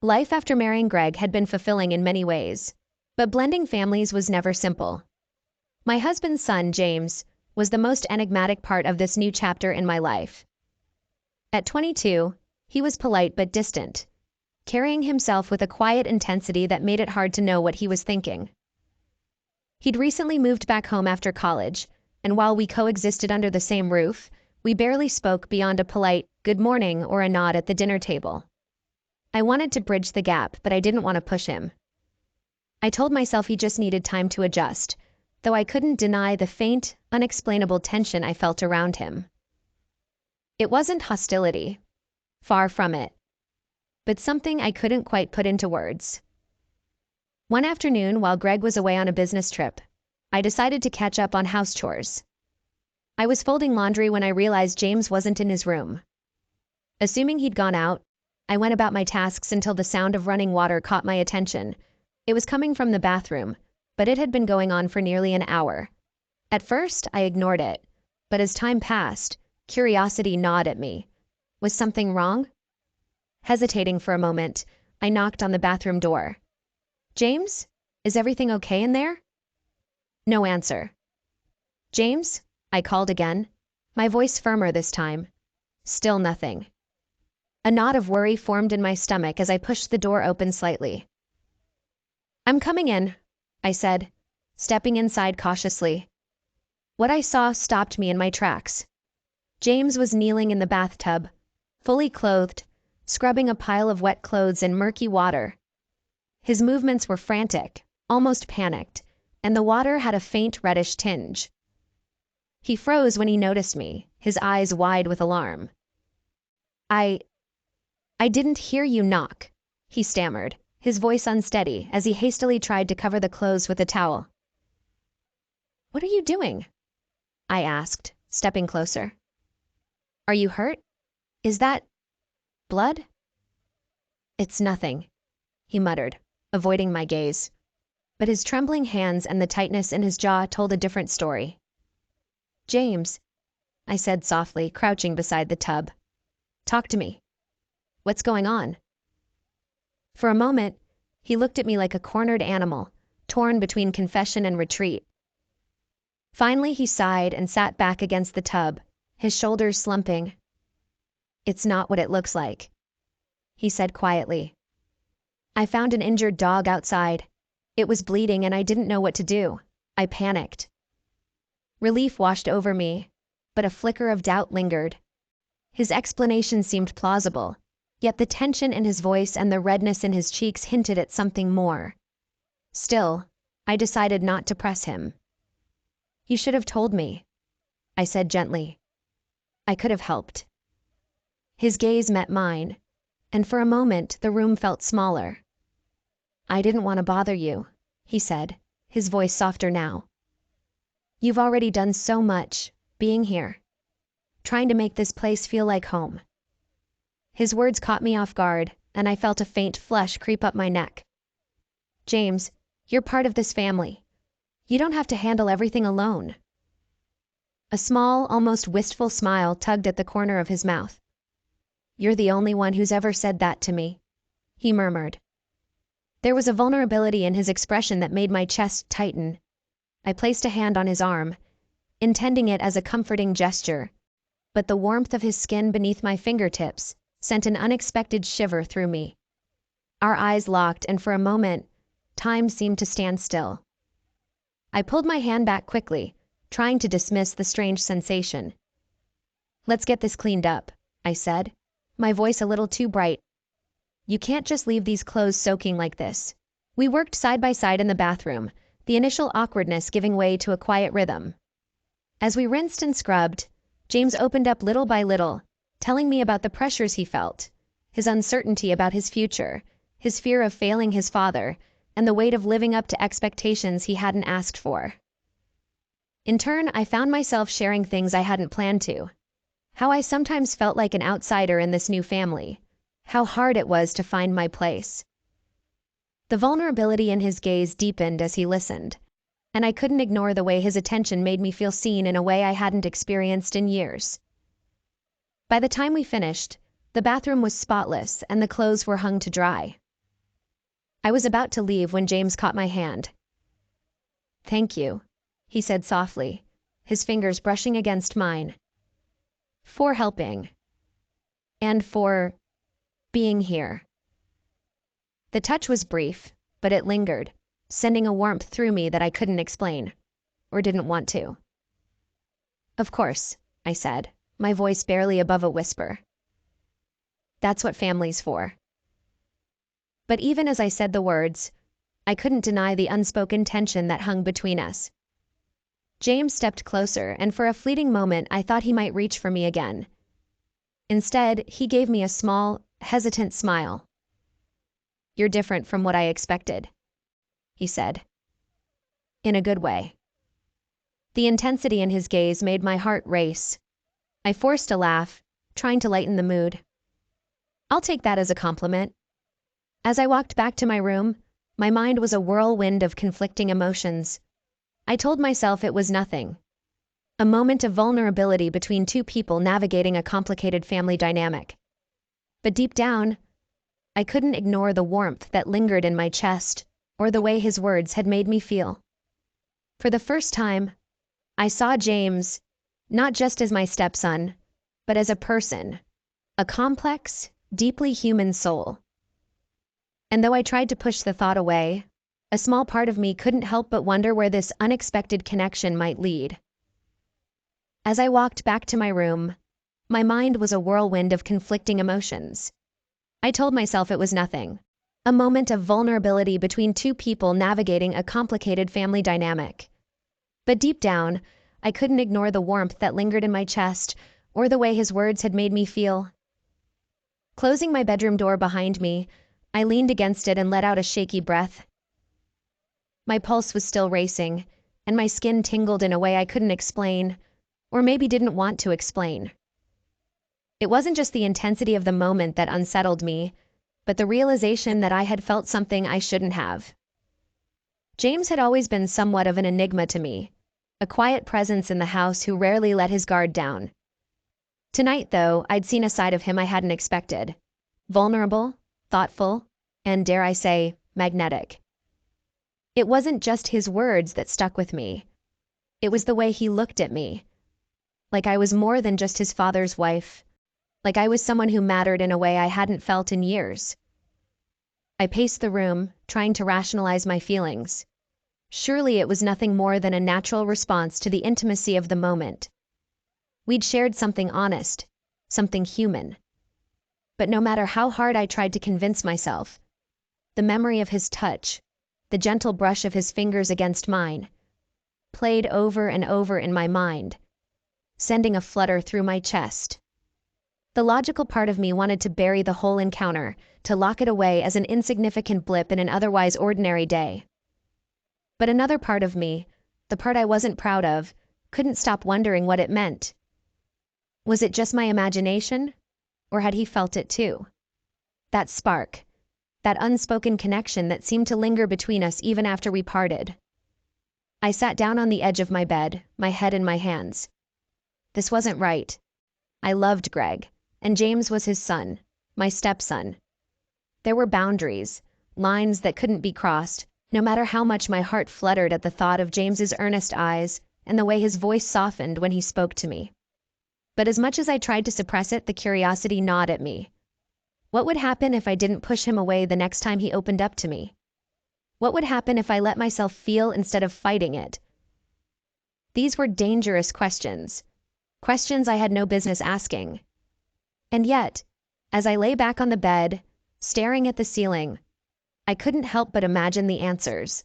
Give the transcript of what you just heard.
Life after marrying Greg had been fulfilling in many ways, but blending families was never simple. My husband's son, James, was the most enigmatic part of this new chapter in my life. At 22, he was polite but distant, carrying himself with a quiet intensity that made it hard to know what he was thinking. He'd recently moved back home after college, and while we coexisted under the same roof, we barely spoke beyond a polite good morning or a nod at the dinner table. I wanted to bridge the gap, but I didn't want to push him. I told myself he just needed time to adjust, though I couldn't deny the faint, unexplainable tension I felt around him. It wasn't hostility. Far from it. But something I couldn't quite put into words. One afternoon, while Greg was away on a business trip, I decided to catch up on house chores. I was folding laundry when I realized James wasn't in his room. Assuming he'd gone out, I went about my tasks until the sound of running water caught my attention. It was coming from the bathroom, but it had been going on for nearly an hour. At first, I ignored it, but as time passed, curiosity gnawed at me. Was something wrong? Hesitating for a moment, I knocked on the bathroom door. "James? Is everything okay in there?" No answer. "James?" I called again, my voice firmer this time. Still nothing. A knot of worry formed in my stomach as I pushed the door open slightly. "I'm coming in," I said, stepping inside cautiously. What I saw stopped me in my tracks. James was kneeling in the bathtub, fully clothed, scrubbing a pile of wet clothes in murky water. His movements were frantic, almost panicked, and the water had a faint reddish tinge. He froze when he noticed me, his eyes wide with alarm. I didn't hear you knock," he stammered, his voice unsteady as he hastily tried to cover the clothes with a towel. "What are you doing?" I asked, stepping closer. "Are you hurt? Is that blood?" "It's nothing," he muttered, avoiding my gaze. But his trembling hands and the tightness in his jaw told a different story. "James," I said softly, crouching beside the tub. "Talk to me. What's going on?" For a moment, he looked at me like a cornered animal, torn between confession and retreat. Finally, he sighed and sat back against the tub, his shoulders slumping. "It's not what it looks like," he said quietly. "I found an injured dog outside. It was bleeding and I didn't know what to do. I panicked." Relief washed over me, but a flicker of doubt lingered. His explanation seemed plausible, yet the tension in his voice and the redness in his cheeks hinted at something more. Still, I decided not to press him. "You should have told me," I said gently. "I could have helped." His gaze met mine, and for a moment the room felt smaller. "I didn't want to bother you," he said, his voice softer now. "You've already done so much, being here, trying to make this place feel like home." His words caught me off guard, and I felt a faint flush creep up my neck. "James, you're part of this family. You don't have to handle everything alone." A small, almost wistful smile tugged at the corner of his mouth. "You're the only one who's ever said that to me," he murmured. There was a vulnerability in his expression that made my chest tighten. I placed a hand on his arm, intending it as a comforting gesture, but the warmth of his skin beneath my fingertips sent an unexpected shiver through me. Our eyes locked, and for a moment, time seemed to stand still. I pulled my hand back quickly, trying to dismiss the strange sensation. "Let's get this cleaned up," I said, my voice a little too bright. "You can't just leave these clothes soaking like this." We worked side by side in the bathroom, the initial awkwardness giving way to a quiet rhythm. As we rinsed and scrubbed, James opened up little by little, telling me about the pressures he felt, his uncertainty about his future, his fear of failing his father, and the weight of living up to expectations he hadn't asked for. In turn, I found myself sharing things I hadn't planned to. How I sometimes felt like an outsider in this new family. How hard it was to find my place. The vulnerability in his gaze deepened as he listened, and I couldn't ignore the way his attention made me feel seen in a way I hadn't experienced in years. By the time we finished, the bathroom was spotless and the clothes were hung to dry. I was about to leave when James caught my hand. "Thank you," he said softly, his fingers brushing against mine. "For helping. And for being here." The touch was brief, but it lingered, sending a warmth through me that I couldn't explain, or didn't want to. "Of course," I said, my voice barely above a whisper. "That's what family's for." But even as I said the words, I couldn't deny the unspoken tension that hung between us. James stepped closer, and for a fleeting moment I thought he might reach for me again. Instead, he gave me a small, hesitant smile. "You're different from what I expected," he said. In a good way. The intensity in his gaze made my heart race. I forced a laugh, trying to lighten the mood. "I'll take that as a compliment." As I walked back to my room, my mind was a whirlwind of conflicting emotions. I told myself it was nothing. A moment of vulnerability between two people navigating a complicated family dynamic. But deep down, I couldn't ignore the warmth that lingered in my chest, or the way his words had made me feel. For the first time, I saw James not just as my stepson, but as a person, a complex, deeply human soul. And though I tried to push the thought away, a small part of me couldn't help but wonder where this unexpected connection might lead. As I walked back to my room, my mind was a whirlwind of conflicting emotions. I told myself it was nothing, a moment of vulnerability between two people navigating a complicated family dynamic. But deep down, I couldn't ignore the warmth that lingered in my chest, or the way his words had made me feel. Closing my bedroom door behind me, I leaned against it and let out a shaky breath. My pulse was still racing, and my skin tingled in a way I couldn't explain, or maybe didn't want to explain. It wasn't just the intensity of the moment that unsettled me, but the realization that I had felt something I shouldn't have. James had always been somewhat of an enigma to me, a quiet presence in the house who rarely let his guard down. Tonight, though, I'd seen a side of him I hadn't expected. Vulnerable, thoughtful, and dare I say, magnetic. It wasn't just his words that stuck with me. It was the way he looked at me. Like I was more than just his father's wife. Like I was someone who mattered in a way I hadn't felt in years. I paced the room, trying to rationalize my feelings. Surely it was nothing more than a natural response to the intimacy of the moment. We'd shared something honest, something human. But no matter how hard I tried to convince myself, the memory of his touch, the gentle brush of his fingers against mine, played over and over in my mind, sending a flutter through my chest. The logical part of me wanted to bury the whole encounter, to lock it away as an insignificant blip in an otherwise ordinary day. But another part of me, the part I wasn't proud of, couldn't stop wondering what it meant. Was it just my imagination? Or had he felt it too? That spark, that unspoken connection that seemed to linger between us even after we parted. I sat down on the edge of my bed, my head in my hands. This wasn't right. I loved Greg, and James was his son, my stepson. There were boundaries, lines that couldn't be crossed, no matter how much my heart fluttered at the thought of James's earnest eyes and the way his voice softened when he spoke to me. But as much as I tried to suppress it, the curiosity gnawed at me. What would happen if I didn't push him away the next time he opened up to me? What would happen if I let myself feel instead of fighting it? These were dangerous questions. Questions I had no business asking. And yet, as I lay back on the bed, staring at the ceiling, I couldn't help but imagine the answers.